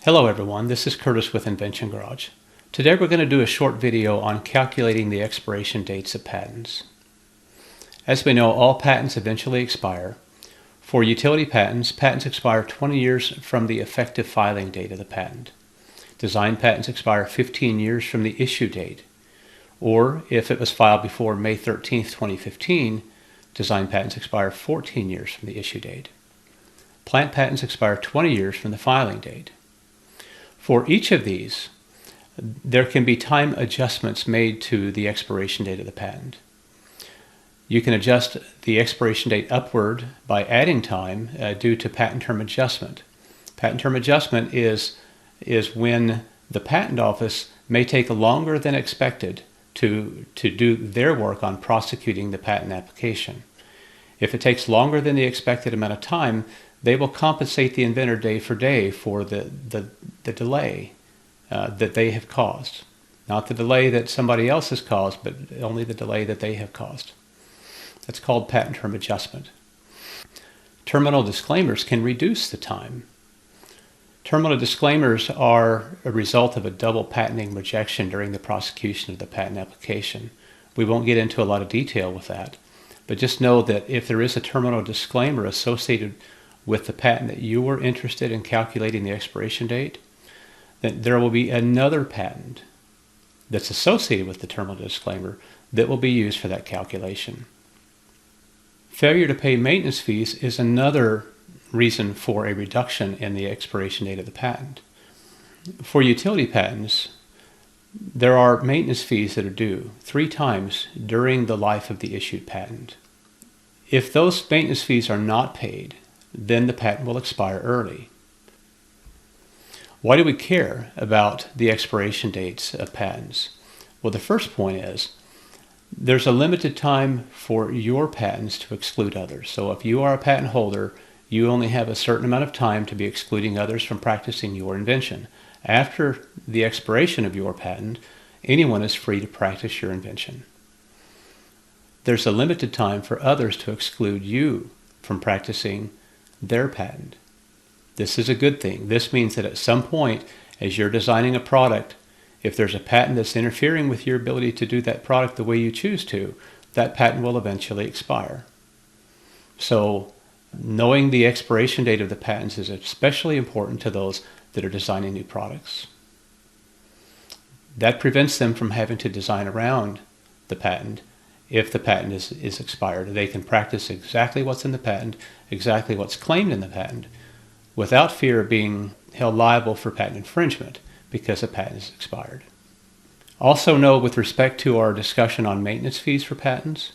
Hello everyone, this is Curtis with Invention Garage. Today we're going to do a short video on calculating the expiration dates of patents. As we know, all patents eventually expire. For utility patents, patents expire 20 years from the effective filing date of the patent. Design patents expire 15 years from the issue date. Or, if it was filed before May 13, 2015, design patents expire 14 years from the issue date. Plant patents expire 20 years from the filing date. For each of these, there can be time adjustments made to the expiration date of the patent. You can adjust the expiration date upward by adding time due to patent term adjustment. Patent term adjustment is when the patent office may take longer than expected to do their work on prosecuting the patent application. If it takes longer than the expected amount of time, they will compensate the inventor day for day for the delay that they have caused. Not the delay that somebody else has caused, but only the delay that they have caused. That's called patent term adjustment. Terminal disclaimers can reduce the time. Terminal disclaimers are a result of a double patenting rejection during the prosecution of the patent application. We won't get into a lot of detail with that, but just know that if there is a terminal disclaimer associated with the patent that you were interested in calculating the expiration date, then there will be another patent that's associated with the terminal disclaimer that will be used for that calculation. Failure to pay maintenance fees is another reason for a reduction in the expiration date of the patent. For utility patents, there are maintenance fees that are due 3 times during the life of the issued patent. If those maintenance fees are not paid, then the patent will expire early. Why do we care about the expiration dates of patents? Well, the first point is there's a limited time for your patents to exclude others. So if you are a patent holder, you only have a certain amount of time to be excluding others from practicing your invention. After the expiration of your patent, anyone is free to practice your invention. There's a limited time for others to exclude you from practicing their patent. This is a good thing. This means that at some point, as you're designing a product, if there's a patent that's interfering with your ability to do that product the way you choose to, that patent will eventually expire. So, knowing the expiration date of the patents is especially important to those that are designing new products. That prevents them from having to design around the patent if the patent is expired. They can practice exactly what's in the patent, exactly what's claimed in the patent, without fear of being held liable for patent infringement because the patent is expired. Also know, with respect to our discussion on maintenance fees for patents,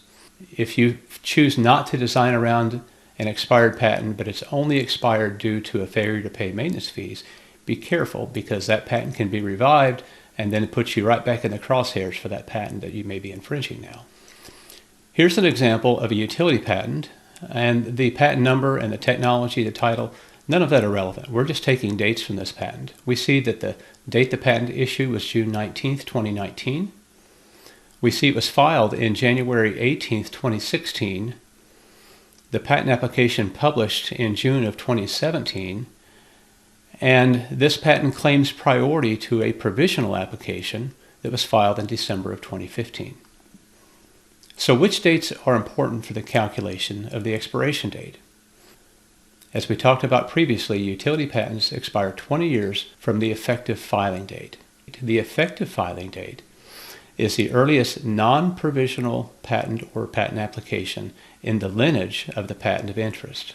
if you choose not to design around an expired patent, but it's only expired due to a failure to pay maintenance fees, be careful, because that patent can be revived and then it puts you right back in the crosshairs for that patent that you may be infringing now. Here's an example of a utility patent, and the patent number and the technology, the title, none of that are relevant. We're just taking dates from this patent. We see that the date the patent issued was June 19th, 2019. We see it was filed in January 18th, 2016. The patent application published in June of 2017, and this patent claims priority to a provisional application that was filed in December of 2015. So which dates are important for the calculation of the expiration date? As we talked about previously, utility patents expire 20 years from the effective filing date. The effective filing date is the earliest non-provisional patent or patent application in the lineage of the patent of interest.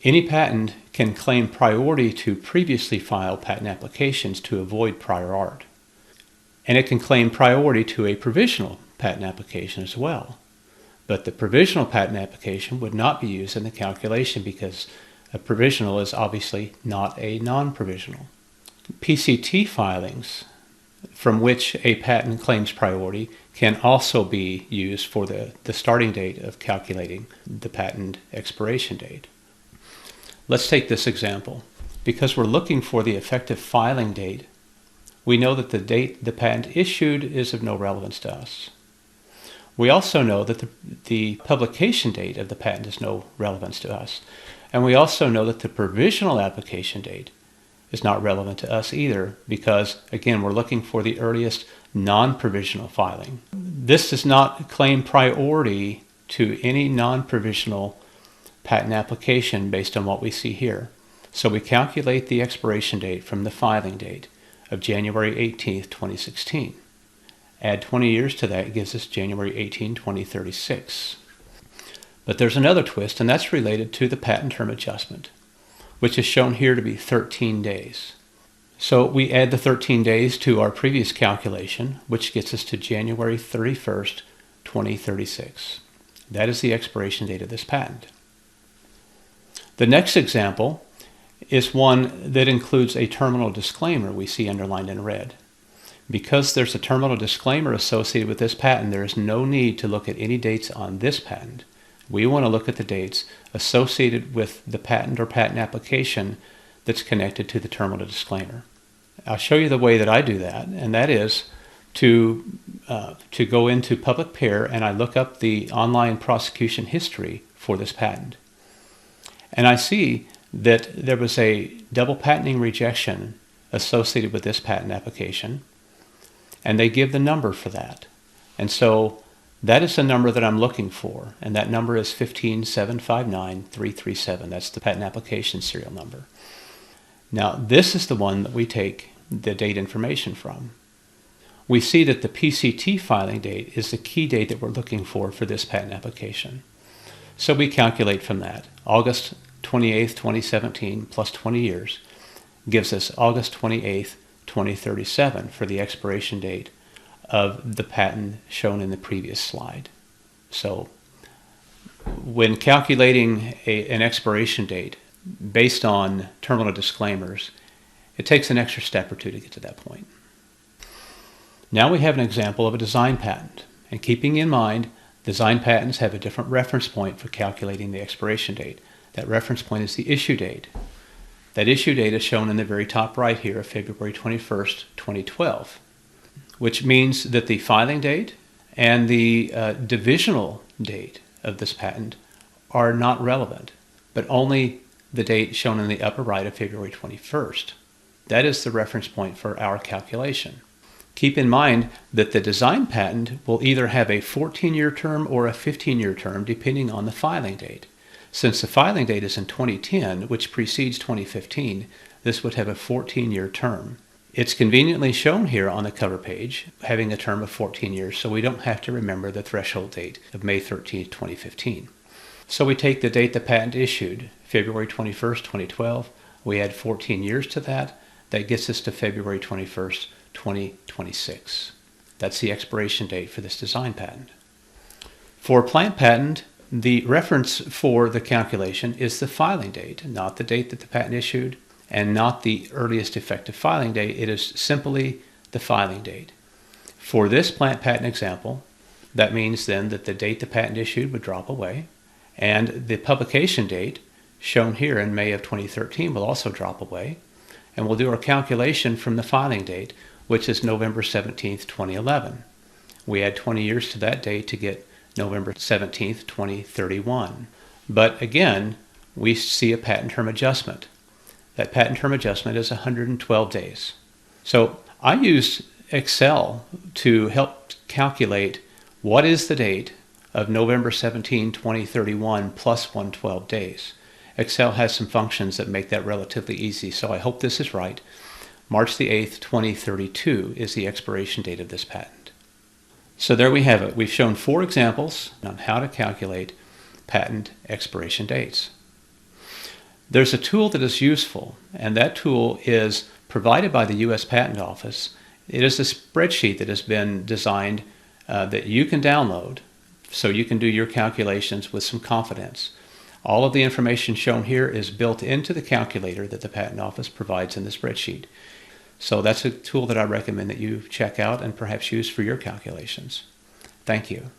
Any patent can claim priority to previously filed patent applications to avoid prior art. And it can claim priority to a provisional patent application as well. But the provisional patent application would not be used in the calculation because a provisional is obviously not a non-provisional. PCT filings from which a patent claims priority can also be used for the starting date of calculating the patent expiration date. Let's take this example. Because we're looking for the effective filing date, we know that the date the patent issued is of no relevance to us. We also know that the publication date of the patent is no relevance to us. And we also know that the provisional application date is not relevant to us either because, again, we're looking for the earliest non-provisional filing. This does not claim priority to any non-provisional patent application based on what we see here. So we calculate the expiration date from the filing date of January 18th, 2016. Add 20 years to that gives us January 18, 2036. But there's another twist, and that's related to the patent term adjustment, which is shown here to be 13 days. So we add the 13 days to our previous calculation, which gets us to January 31st, 2036. That is the expiration date of this patent. The next example is one that includes a terminal disclaimer we see underlined in red. Because there's a terminal disclaimer associated with this patent, there is no need to look at any dates on this patent. We want to look at the dates associated with the patent or patent application that's connected to the terminal disclaimer. I'll show you the way that I do that, and that is to go into Public Pair and I look up the online prosecution history for this patent. And I see that there was a double patenting rejection associated with this patent application, and they give the number for that. And so that is the number that I'm looking for, and that number is 15759-337. That's the patent application serial number. Now, this is the one that we take the date information from. We see that the PCT filing date is the key date that we're looking for this patent application. So we calculate from that. August 28th, 2017 plus 20 years gives us August 28th, 2037 for the expiration date of the patent shown in the previous slide. So when calculating an expiration date based on terminal disclaimers, it takes an extra step or two to get to that point. Now we have an example of a design patent, and keeping in mind design patents have a different reference point for calculating the expiration date. That reference point is the issue date. That issue date is shown in the very top right here of February 21st, 2012, which means that the filing date and the divisional date of this patent are not relevant, but only the date shown in the upper right of February 21st. That is the reference point for our calculation. Keep in mind that the design patent will either have a 14-year term or a 15-year term depending on the filing date. Since the filing date is in 2010, which precedes 2015, this would have a 14-year term. It's conveniently shown here on the cover page, having a term of 14 years, so we don't have to remember the threshold date of May 13, 2015. So we take the date the patent issued, February 21st, 2012. We add 14 years to that. That gets us to February 21st, 2026. That's the expiration date for this design patent. For a plant patent, the reference for the calculation is the filing date, not the date that the patent issued, and not the earliest effective filing date. It is simply the filing date. For this plant patent example, that means then that the date the patent issued would drop away, and the publication date, shown here in May of 2013, will also drop away, and we'll do our calculation from the filing date, which is November 17th, 2011. We add 20 years to that date to get November 17th, 2031. But again, we see a patent term adjustment. That patent term adjustment is 112 days. So I use Excel to help calculate what is the date of November 17, 2031 plus 112 days. Excel has some functions that make that relatively easy, so I hope this is right. March the 8th, 2032 is the expiration date of this patent. So there we have it. We've shown 4 examples on how to calculate patent expiration dates. There's a tool that is useful, and that tool is provided by the U.S. Patent Office. It is a spreadsheet that has been designed that you can download so you can do your calculations with some confidence. All of the information shown here is built into the calculator that the Patent Office provides in the spreadsheet. So that's a tool that I recommend that you check out and perhaps use for your calculations. Thank you.